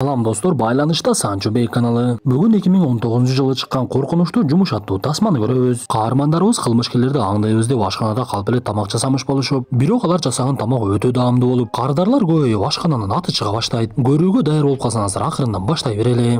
Salam dostlar, байланышта Санчо Бей каналы. Бүгін 2019 жылы шыққан қорқынышты жұмыш аттуу тасманы көрөбүз. Каармандарыбыз кылмышкерлерди аңдайбыз деп ашканада калп эле тамак жасамыш болушуп, бирок алар жасаган тамак өтө даамдуу болуп, кардарлар көбөйүп ашкананын аты чыга баштайт. Көрүүгө даяр болуп калсаңыздар, акырындан баштай берели.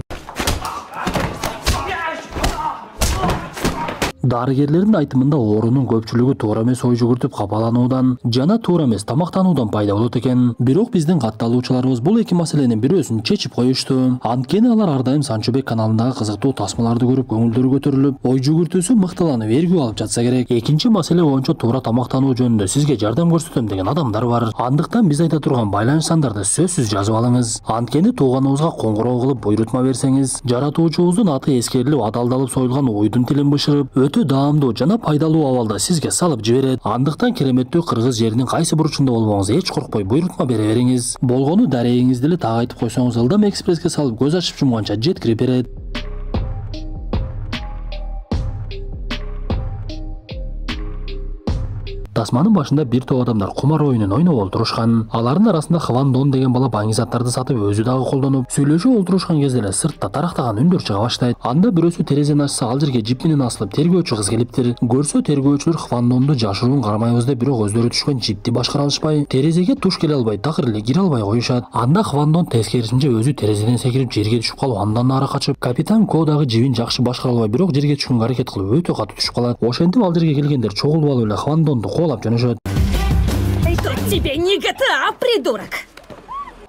Дарыгерлердин айтымында оорунун көпчүлүгү туура эмес ой жүгүртүп капалануудан жана туура эмес тамактануудан пайда болот экен. Бирок биздин катталуучуларыбыз бул эки маселенин бирөөсүн чечип коюшту. Анткени алар ар дайым Санчо Бей каналындагы кызыктуу тасмаларды көрүп көңүлдөрү көтөрүлүп, ой жүгүртүүсү мыктыланып эргүү алып жатса керек. Экинчи маселе боюнча туура тамактануу жөнүндө сизге жардам көрсөтөм деген адамдар бар. Андыктан биз айта турган байланыш сандарды сөзсүз жазып алыңыз. Анткени тууганыбызга коңгуроо кылып буйрутма берсеңиз, жаратуучубуздун аты эскерилип, адалдалып союлган ойдун тилин бышырып, өтө даамдуу жана пайдалуу абалда сизге салып жиберет. Андыктан кереметтүү кыргыз жеринин кайсы бурчунда болбоңуз эч коркпой буйрутма бере бериңиз. Болгону дарегиңизди эле так айтып койсоңуз, ылдам экспресске салып көз ачып жумганча жеткирип берет. Тасманын башында бир топ адамдар кумар оюнун ойноп олтурушкан. Алардын арасында Хван Дон деген бала баңгизаттарды сатып өзү дагы колдонуп, сүйлөшүп олтурушкан кезде эле сыртта тарактаган үндөр чыга баштайт. Анда бирөөсү терезени ачса, ал жерге жип менен асылып тергөөчү кыз келиптир. Көрсө тергөөчүлөр Хван Донду жашыруун кармайбыз деп, бирок өздөрү түшкөн жипти башкара алышпай, терезеге туш келе албай, такыр эле кире албай коюшат. Анда Хван Дон тескерисинче өзү терезеден секирип жерге түшүп калып, андан нары качып, капитан Ко дагы жибин жакшы башкара албай, бирок жерге түшкөнгө аракет кылып өтө катуу түшүп калат. Ошентип ал жерге келгендер чогулуп алып эле Хван Донду коолап жөнөшөт. Тебе не GTA, придурок!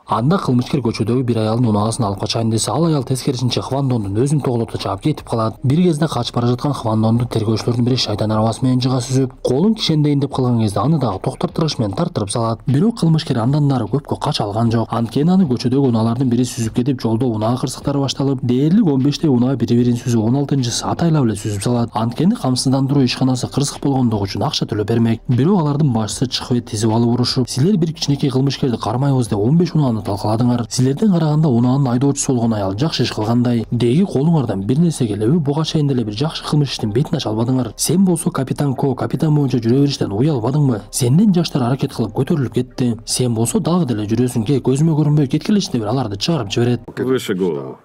Анда кылмышкер көчөдөгү бир аялдын унаасын алып качайын десе, ал аял тескерисинче Хван Дондун өзүн тоглото чаап кетип калат. Бир кезде качып бара жаткан Хван Донду тергөөчүлөрдүн бири шайтан арабасы менен жыга сүзүп, колун кишендейин деп калган кезде аны дагы токтоттургуч менен тартырып салат. Бирок кылмышкер андан нары көпкө кача алган жок. Анткени аны көчөдөгү унаалардын бири сүзүп кетип, жолдо унаа кырсыктары башталып, дээрлик 15 унаа бири-бирин сүзүп, 16-сы атайлап эле сүзүп салат. Анткени камсыздандыруу ишканасы кырсык болгондугу үчүн акча төлөп бермек. Бирок алардын башчысы чыкып тизип алып урушуп, силер бир кичинекей кылмышкерди кармайбыз деп 15 унааны талкаладыңар. Силерден караганда унаанын айдоочусу болгон аял жакшы иш кылгандай. Деги колуңардан бир нерсе келеби, буга чейин деле бир жакшы кылмыш иштин бетин ача албадыңар. Сен болсо капитан Ко, капитан боюнча жүрө бериштен уялбадыңбы? Сенден жаштар аракет кылып көтөрүлүп кетти. Сен болсо дагы деле жүрөсүң, ке көзүмө көрүнбөй кеткилечи деп аларды чыгарып жиберет. Выше голову.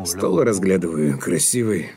Стол разглядываю, красивый.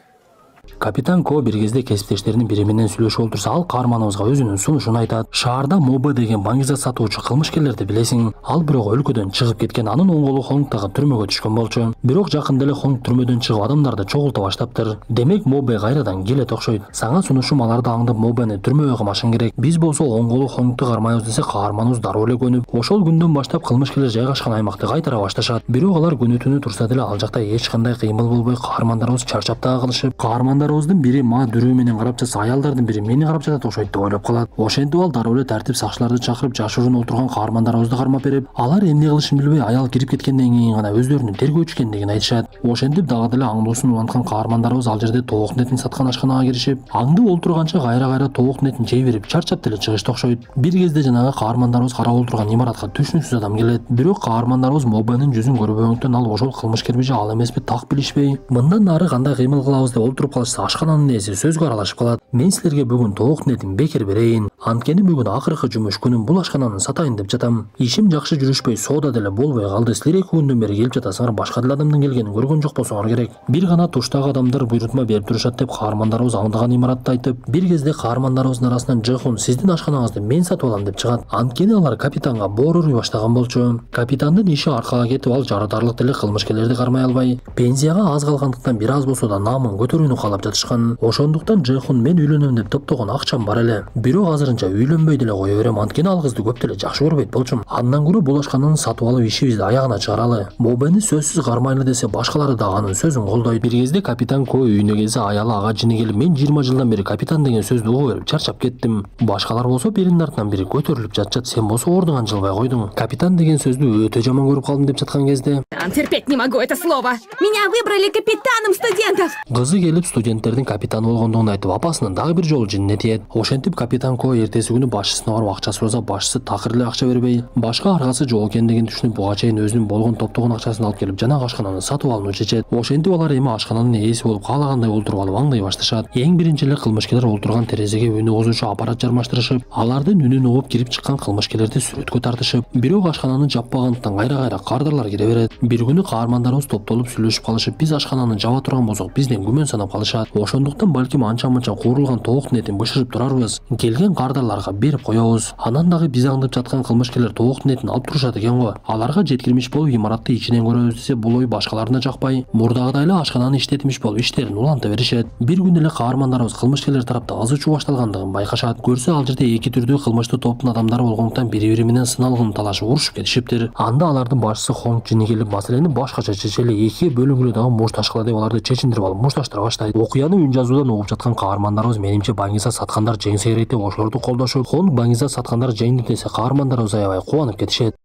Капитан Ко бир кезде кесиптештеринин бири менен сүйлөшүп олтурса, ал каарманыбызга өзүнүн сунушун айтат. Шаарда Моба деген баңгизат сатуучу кылмышкерлерди билесиң. Ал бирок өлкөдөн чыгып кеткен, анын оң колу Хонгтагы түрмөгө түшкөн болчу. Бирок жакында эле Хонг түрмөдөн чыгып адамдарды чогулта баштаптыр. Демек Моба кайрадан келет окшойт. Сага сунушум аларды аңдып Мобаны түрмөгө камашың керек. Биз болсо оң колу Хонгту кармайбыз десе, каарманыбыз дароо эле көнүп, ошол күндөн баштап кылмышкерлер жайгашкан аймакты кайтара башташат. Бирок алар күнү түнү турса деле ал жакта эч кандай кыймыл болбой, каармандарыбыз чарчап дагы калышып, каармандарыбыздын бири дүрүү менен карап жатса, аялдардын бири мени карап жатат окшойт деп ойлоп калат. Ошентип ал дароо эле тартип сакчыларды чакырып, жашыруун олтурган каармандарыбызды кармап берип, алар эмне кылышын билбей, аял кирип кеткенден кийин гана өздөрүнүн тергөөчү экендигин айтышат. Ошентип дагы деле аңдуусун уланткан каармандарыбыз ал жерде тоок нетин саткан ашканага киришип, аңды олтурганча кайра тоок нетин жей берип, чарчап деле чыгышты окшойт. Бир кезде жанагы каармандарыбыз карап олтурган имаратка түшүнүксүз адам келет. Бирок каармандарыбыз Мобанын жүзүн көрбөгөндөн ал ошол кылмышкерби же ал эмеспи так билишпей, мындан нары кандай кыймыл кылабыз деп олтуруп калышса, ашкананын ээси сөзгө аралашып калат. Мен силерге бүгүн тоок нетин бекер берейин. Анткени бүгүн акыркы жумуш күнүм, бул ашкананы сатайын деп жатам. Ишим жакшы жүрүшпөй, соода деле болбой калды. Силер 2 күндөн бери келип жатасыңар, башка деле адамдын келгенин көргөн жок болсоңор керек. Бир гана туштагы адамдар буйрутма берип турушат деп каармандарыбыз аңдаган имаратты айтып, бир кезде каармандарыбыздын арасынан Жехун сиздин ашканаңызды мен сатып алам деп чыгат. Анткени алар капитанга боор уруй баштаган болчу. Капитандын иши аркага кетип, ал жаратарлык деле кылмышкерлерди кармай албай, пенсияга аз калгандыктан бир аз болсо да наамын көтөрүүнү каалап жатышкан. Ошондуктан Жехун мен үйлөнөм деп топтогон акчам бар эле. Бирок азырынча үйлөнбөй деле кое берем, анткени ал кызды көп деле жакшы көрбөйт болчумун. Андан көрө бул ашкананы сатып алып ишибизди аягына чыгаралы. Мобени сөзсүз кармайлы десе, башкалары да анын сөзүн колдойт. Бир кезде капитан Ко үйүнө келсе, аялы ага жини келип, мен 20 жылдан бери капитан деген сөздү угуп берип чарчап кеттим. Башкалар болсо биринин артынан бири көтөрүлүп жатышат. Сен болсо ордуңан жылбай койдуң. Капитан деген сөздү өтө жаман көрүп калдым деп жаткан кезде, Терпеть не могу это слово! Меня выбрали капитаном студентов! Кызы келип студенттердин капитаны болгондугун айтып, апасынын дагы бир жолу жинине тиет. Ошентип капитан Ко эртеси күнү башчысына барып акча сураса, башчысы такыр эле акча бербей, башка аргасы жок экендигин түшүнүп, буга чейин өзүнүн болгон топтогон акчасын алып келип, жанагы ашкананы сатып алууну чечет. Ошентип алар эми ашкананын ээси болуп, каалагандай олтуруп алып аңдай башташат. Эң биринчи эле кылмышкерлер олтурган терезеге үн угузуучу аппарат жармаштырышып, алардын үнүн угуп кирип чыккан кылмышкерлерди сүрөткө тартышып, бирок ашкананы жаппагандыктан кайра кардарлар кире берет. Бир күнү каармандарыбыз топтолуп сүйлөшүп калышып, биз ашкананы жаба турган болсок, бизден күмөн санап калышат. Ошондуктан балким анча-мынча куурулган тоок нетин бышырып турарбыз. Келген кардарларга берип коебуз. Анан дагы биз аңдып жаткан кылмышкерлер тоок нетин алып турушат экен го. Аларга жеткирмиш болуп имаратты ичинен көрөбүз десе, бул ой башкаларына жакпай, мурдагыдай эле ашкананы иштетмиш болуп иштерин уланта беришет. Бир күн эле каармандарыбыз кылмышкерлер тарапта азы чуу башталгандыгын байкашат. Көрсө ал жерде эки түрдүү кылмыштуу топтун адамдары болгондуктан бири-бири менен сыналгын талашып урушуп кетишиптир. Анда алардын башчысы Хонг Жини келип маселени башкача чечели, экиге бөлүнгүлө дагы мушташкыла деп аларды чечиндирип алып мушташтыра баштайт. Окуяны үн жазуудан угуп жаткан каармандарыбыз менимче Баңгиза саткандар жеңсе керек деп ошолорду колдошуп, Хонг Баңгиза саткандар жеңди десе, каармандарыбыз аябай кубанып кетишет.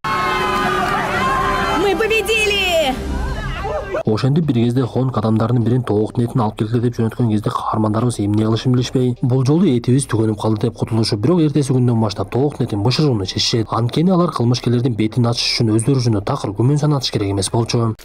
Мы победили! Ошентип бир кезде Хонг адамдарынын бирин тоок нетин алып келди деп жөнөткөн кезде каармандарыбыз эмне кылышын билишпей, бул жолу этибиз түгөнүп калды деп кутулушуп, бирок эртеси күндөн баштап тоок нетин бышырууну чечишет. Анткени алар кылмышкерлердин бетин ачыш үчүн өздөрү жөнүндө такыр күмөн санатыш керек эмес болчу.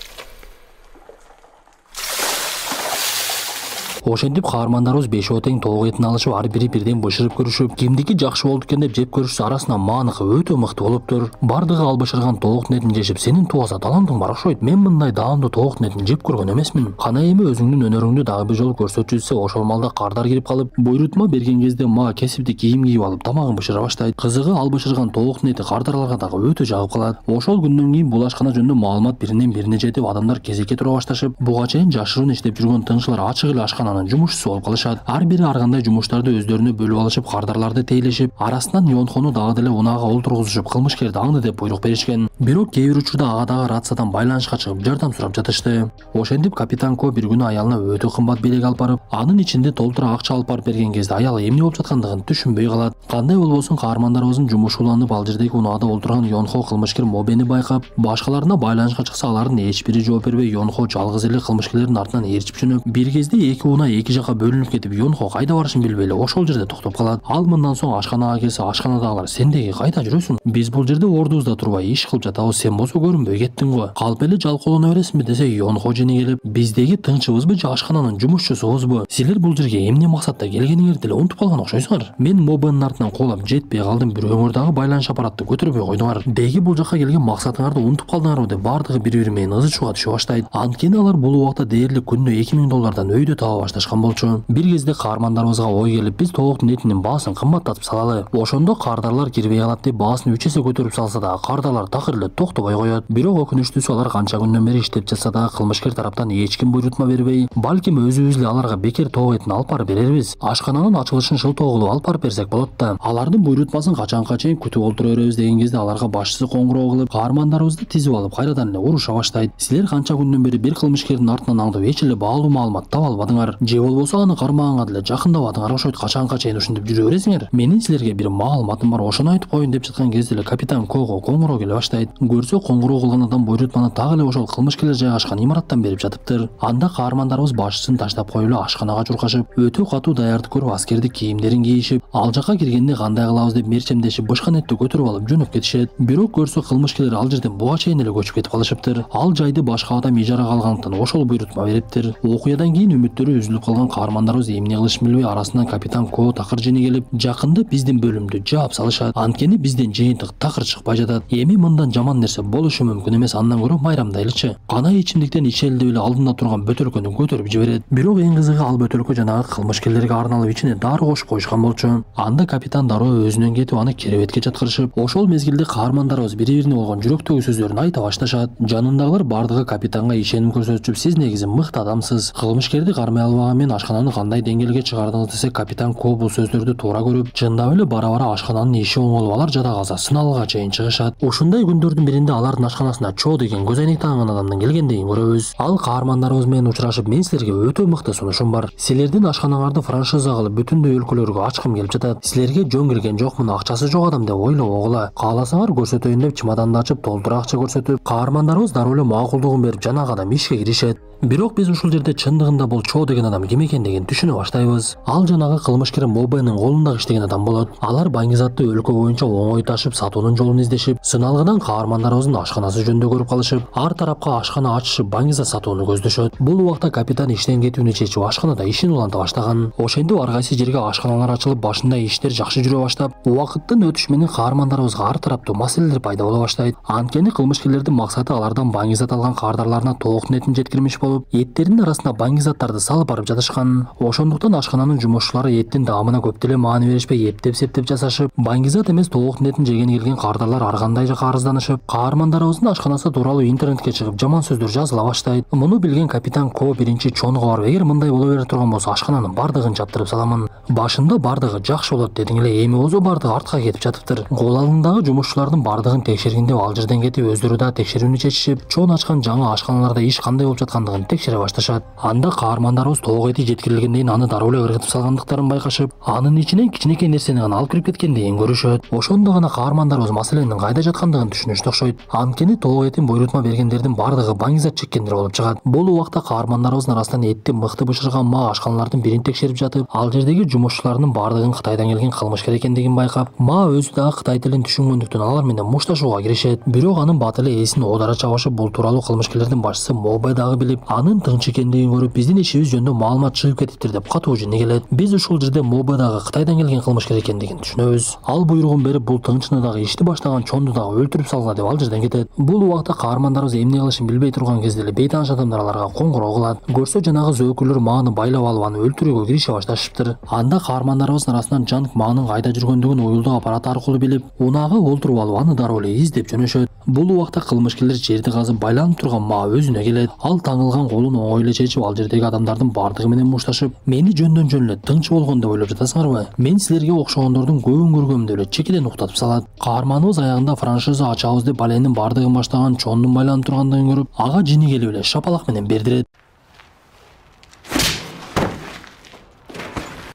Ошентип каармандарыбыз бешөө тең тоок этин алышып, ар бири бирден бышырып көрүшүп, кимдики жакшы болду экен деп жеп көрүшсө, арасынан мааныкы өтө мыкты болуптур. Бардыгы ал бышырган тоок нетин жешип, сенин туаса талантың бар окшойт. Мен мындай даамдуу тоок нетин жеп көргөн эмесмин. Кана эми өзүңдүн өнөрүңдү дагы бир жолу көрсөтчү десе, ошол малда кардар кирип калып, буйрутма берген кезде мага кесиптик кийим кийип алып, тамагын бышыра баштайт. Кызыгы, ал бышырган тоок нети кардарларга дагы өтө жагып калат. Ошол күндөн кийин бул ашкана жөнүндө маалымат биринен бирине жетип, адамдар кезекке тура башташып, буга чейин жашыруун иштеп жүргөн тыңчылар ачык эле ашкананын жумушчусу болуп калышат. Ар бири ар кандай жумуштарды өздөрүнө бөлүп алышып, кардарларды тейлешип, арасынан Йонхону дагы деле унаага олтургузушуп, кылмышкерди аңды деп буйрук беришкен. Бирок кээ бир учурда ага дагы рациядан байланышка чыгып, жардам сурап жатышты. Ошентип капитан Ко бир күнү аялына өтө кымбат белек алып барып, анын ичинде толтура акча алып барып берген кезде аялы эмне болуп жаткандыгын түшүнбөй калат. Кандай болбосун, каармандарыбыздын жумушу уланып, ал жердеги унаада олтурган Йонхо кылмышкер Мобени байкап, башкаларына байланышка чыкса, алардын эч бири жооп бербей, Йонхо жалгыз эле кылмышкерлердин артынан ээрчип жөнөп, бир кезде эки унаа эки жакка бөлүнүп кетип, Йонхо кайда барышын билбей эле ошол жерде токтоп калат. Ал мындан соң ашканага келсе, ашканадагылар сен деги кайда жүрөсүң? Биз бул жерде ордубузда турбай иш кылып жатабыз, сен болсо көрүнбөй кеттиң го. Калп эле жалкоолоно бересиңби десе, Йонхо Жини келип, биздеги тыңчыбызбы же ашкананын жумушчусубузбу? Силер бул жерге эмне максатта келгениңерди эле унутуп калган окшойсуңар. Мен Мобенин артынан куулап жетпей калдым, бирөөңөр дагы байланыш аппаратты көтөрбөй койдуңар. Деги бул жакка келген максатыңарды унутуп калдыңарбы деп бардыгы бири-бири менен ызы чууга түшө баштайт. Анткени алар бул убакта дээрлик күнүнө 2000 доллардан өйдө таба башташкан болчу. Бир кезде каармандарыбызга ой келип, биз тоок нетинин баасын кымбаттатып салалы. Ошондо кардарлар кирбей калат деп баасын 3 эсе көтөрүп салса да, кардарлар такыр эле токтобой коет. Бирок өкүнүчтүүсү, алар канча күндөн бери иштеп жатса да, кылмышкер тараптан эч ким буйрутма бербей, балким өзүбүз эле аларга бекер тоок этин алып барып берербиз. Ашкананын ачылышын шылтоо кылып алып барып берсек болот да. Алардын буйрутмасын качанга чейин күтүп олтура беребиз деген кезде аларга башчысы коңгуроо кылып, каармандарыбызды тизип алып, кайрадан эле уруша баштайт. Силер канча күндөн бери бир кылмышкердин артынан аңдып эч эле баалуу маалымат таба албадыңар. Же болбосо аны кармаганга деле жакындабадыңар окшойт. Качанга чейин ушинтип жүрө бересиңер? Менин силерге бир маалыматым бар, ошону айтып коеюн деп жаткан кезде эле капитан Кого коңгуроо келе баштайт. Көрсө, коңгуроо кылган адам буйрутманы так эле ошол кылмышкерлер жайгашкан имараттан берип жатыптыр. Анда каармандарыбыз башчысын таштап коюп эле ашканага журкашып, өтө катуу даярдык көрүп, аскердик кийимдерин кийишип, ал жакка киргенде кандай кылабыз деп мерчемдешип, бышканетти көтөрүп алып жөнөп кетишет. Бирок көрсө, кылмышкерлер ал жерден буга чейин эле көчүп кетип калышыптыр. Ал жайды башка адам ижарага алгандыктан ошол буйрутма бериптир. Окуядан кийин үмүттөрү үзүлүп калган каармандарыбыз эмне кылышын билбей, арасынан капитан Ко такыр Жини келип, жакында биздин бөлүмдү жаап салышат. Анткени бизден жыйынтык такыр чыкпай жатат. Эми мындан жаман нерсе болушу мүмкүн эмес, андан көрө майрамдайлычы. Кана ичимдиктен ичели деп эле алдында турган бөтөлкөнү көтөрүп жиберет. Бирок эң кызыгы, ал бөтөлкө жанагы кылмышкерлерге арналып ичине дары кошуп коюшкан болчу. Анда капитан дароо өзүнөн кетип, аны керебетке жаткырышып, ошол мезгилде каармандарыбыз бири-бирине болгон жүрөктөгү сөздөрүн айта башташат. Жанындагылар бардыгы капитанга ишеним көрсөтүп, сиз негизи мыкты адамсыз, кылмышкерди кармай албаган мен ашкананы кандай деңгээлге чыгардыңыз десе, капитан Ко бул сөздөрдү туура көрүп, чындап эле бара-бара ашкананын иши оңолуп, алар жада калса сыналга чейин чыгышат. Ушундай күндөрдүн биринде алардын ашканасына Чо деген көз айнек тагынган адамдын келгендигин көрөбүз. Ал каармандарыбыз менен учурашып, мен силерге өтө мыкты сунушум бар. Силердин ашканаңарды франшиза кылып бүтүндөй өлкөлөргө ачкым келип жатат. Силерге жөн келген жокмун, акчасы жок адам деп ойлобогула. Кааласаңар көрсөтөйүн деп чемоданды ачып, толтура акча көрсөтүп, каармандарыбыз дароо эле макулдугун берип, жанагы адам ишке киришет. Бирок биз ушул жерде чындыгында бул Чо деген адам ким экендигин түшүнө баштайбыз. Ал жанагы кылмышкер Мобенин колунда иштеген адам болот. Алар Баңгизатты өлкө боюнча оңой ташып, сатуунун жолун издешип, сыналгынан каармандарыбыздын ашканасы жөнүндө көрүп калышып, ар тарапка ашкана ачышып Баңгизат сатууну көздөшөт. Бул убакта капитан иштен кетүүнү чечип, ашканада ишин уланта баштаган. Ошентип ар кайсы жерге ашканалар ачылып, башында иштер жакшы жүрө баштап, убакыттын өтүшү менен каармандарыбызга ар тараптуу маселелер пайда боло баштайт. Анткени кылмышкерлердин максаты алардан Баңгизат алган кардарларына толук этин жеткирмиш болуп, эттердин арасына Баңгизаттарды салып барып жатышкан. Ошондуктан ашкананын жумушчулары эттин даамына көп деле маани беришпей эптеп-септеп жасашып, Баңгизат эмес толук этин жеген келген кардарлар ар кандай арызданышып, каармандарыбыздын ашканасы тууралуу интернетке чыгып жаман сөздөр жазыла баштайт. Муну билген капитан Ко биринчи Чонго барып, эгер мындай боло бере турган болсо ашкананын бардыгын чаптырып саламын. Башында бардыгы жакшы болот дедиң эле, эми болсо бардыгы артка кетип жатыптыр. Кол алдындагы жумушчулардын бардыгын текшергенде ал жерден кетип, өздөрү да текшерүүнү чечишип, Чон ачкан жаңы ашканаларда иш кандай болуп жаткандыгын текшере башташат. Анда каармандарыбыз толук эти жеткирилгенден аны дароо эле ыргытып салгандыктарын байкашып, анын ичинен кичинекей нерсени гана алып кирип кеткендигин көрүшөт. Ошондо гана каармандарыбыз маселенин кайда жаткандыгын түшүнүштү окшойт. Анткени толук этин буйрутма бергендердин бардыгы Баңгизат чеккендер болуп чыгат. Бул убакта каармандарыбыздын арасынан этти мыкты бышырган ма ашканалардын бирин текшерип жатып, ал жердеги жумушчулардын бардыгын Кытайдан келген кылмышкер экендигин байкап, ма өзү дагы Кытай тилин түшүнгөндүктөн алар менен мушташууга киришет. Бирок анын батылы эсин оодара чабышып, бул тууралуу кылмышкерлердин башчысы Мобе дагы билип, анын тынч экендигин көрүп, биздин ишибиз жөнүндө маалымат чыгып кетиптир деп катуу жини келет. Биз ушул жерде Мобе дагы Кытайдан келген кылмышкер экендигин түшүнөбүз. Ал буйругун берип, бул тынчны дагы ишти баштаган Чонду дагы өлтүрүп салгыла деп ал жерден кетет. Бул убакта каармандарыбыз эмне кылышын билбей турган кезде эле бейтааныш адамдар аларга коңгуроо кылат. Көрсө жанагы зөөкүрлөр мааны байлап алып аны өлтүрүүгө кирише башташыптыр. Анда каармандарыбыздын арасынан Жанк маанын кайда жүргөндүгүн уюлдук аппарат аркылуу билип, унаага олтуруп алып аны дароо эле издеп жөнөшөт. Бул убакта кылмышкерлер жерди казып байланып турган ма өзүнө келет. Ал таңылган колун оңой эле чечип, ал жердеги адамдардын бардыгы менен мушташып, мени жөндөн эле тынч болгон деп ойлоп жатасыңарбы? Мен силерге окшогондордун көбүн көргөм деп эле чекеден уктатып салат. Каарманыбыз аягында франшиза ачабыз деп баленин бардыгын баштаган Чондун байланып тургандыгын көрүп, ага жини келип эле шапалак менен бердирет.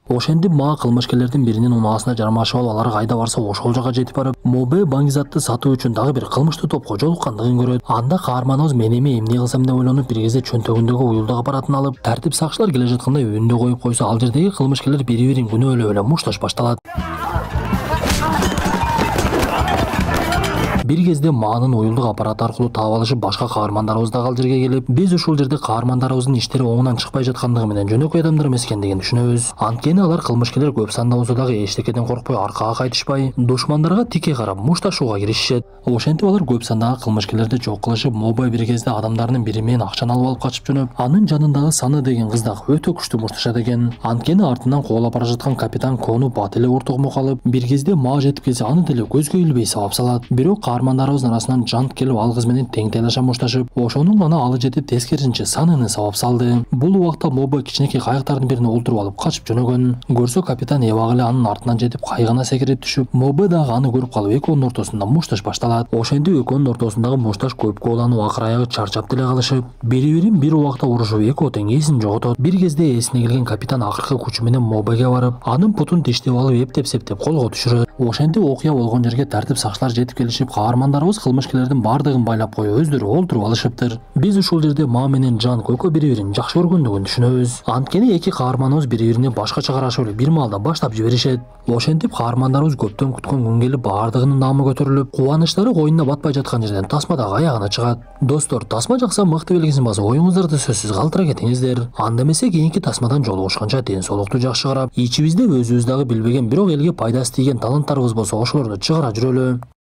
Ошентип ма кылмышкерлердин биринин унаасына жармашып алып, алар кайда барса ошол жака жетип барып, Мобе Баңгизатты сатуу үчүн дагы бир кылмыштуу топко жолуккандыгын көрөт. Анда каарманыбыз мен эми эмне кылсам деп ойлонуп, бир кезде чөнтөгүндөгү уюлдук аппаратын алып, тартип сакчылар келе жаткандай өндө коюп койсо, ал жердеги кылмышкерлер бири-бирин күнөөлөп эле мушташ башталат. Бир кезде маанын уюлдук аппарат аркылуу таап алышып, башка каармандарыбыз дагы ал жерге келип, биз ушул жерде каармандарыбыздын иштери оңунан чыкпай жаткандыгы менен жөнөкөй адамдар эмес экендигин түшүнөбүз. Анткени алар кылмышкерлер көп санда болсо дагы эчтекеден коркпой, аркага кайтышпай, душмандарга тике карап мушташууга киришишет. Ошентип алар көп сандагы кылмышкерлерди жок кылышып, Мобе бир кезде адамдардын бири менен акчаны алып качып жөнөп, анын жанындагы Саны деген кыз дагы өтө күчтүү мушташат экен. Анткени артынан кубалап бара жаткан капитан Кону бат эле уртугума калып, бир кезде ма жетип келсе, аны деле көзгө илбей сабап салат. Бирок каармандарыбыздын арасынан Жант келип ал кыз менен тең тейлаша мушташып, ошонун гана алы жетип тескерисинче Саныны сабап салды. Бул убакта Мобе кичинекей кайыктардын бирине олтуруп алып качып жөнөгөн. Көрсө капитан эбак эле анын артынан жетип кайыгына секирип түшүп, Мобе дагы аны көрүп калып экөөнүн ортосунда мушташ башталат. Ошентип экөөнүн ортосундагы мушташ көпкө уланып, акыр аягы чарчап деле калышып, бири-бирин бир убакта урушуп, экөө тең эсин жоготот. Бир кезде эсине келген капитан акыркы күчү менен Мобеге барып, анын бутун тиштеп алып эптеп-септеп колго түшүрөт. Ошентип окуя болгон жерге тартип сакчылар жетип келишип, каармандарыбыз кылмышкерлердин бардыгын байлап коюп, өздөрү олтуруп алышыптыр. Биз ушул жерде Ма менен Жанк экөө бири-бирин жакшы көргөндүгүн түшүнөбүз. Анткени эки каарманыбыз бири-бирине башкача карашып эле бир маалда баштап жиберишет. Ошентип каармандарыбыз көптөн күткөн күн келип, бардыгынын наамы көтөрүлүп, кубанычтары койнуна батпай жаткан жерден тасма дагы аягына чыгат. Достор, тасма жакса мыкты белгисин басып, оюңуздарды сөзсүз калтыра кетиңиздер. Анда эмесе кийинки тасмадан жолугушканча ден соолукту жакшы карап, ичибизде өзүбүз дагы билбеген, бирок элге пайдасы тийген таланттарыбыз болсо, ошолорду чыгара жүрөлү.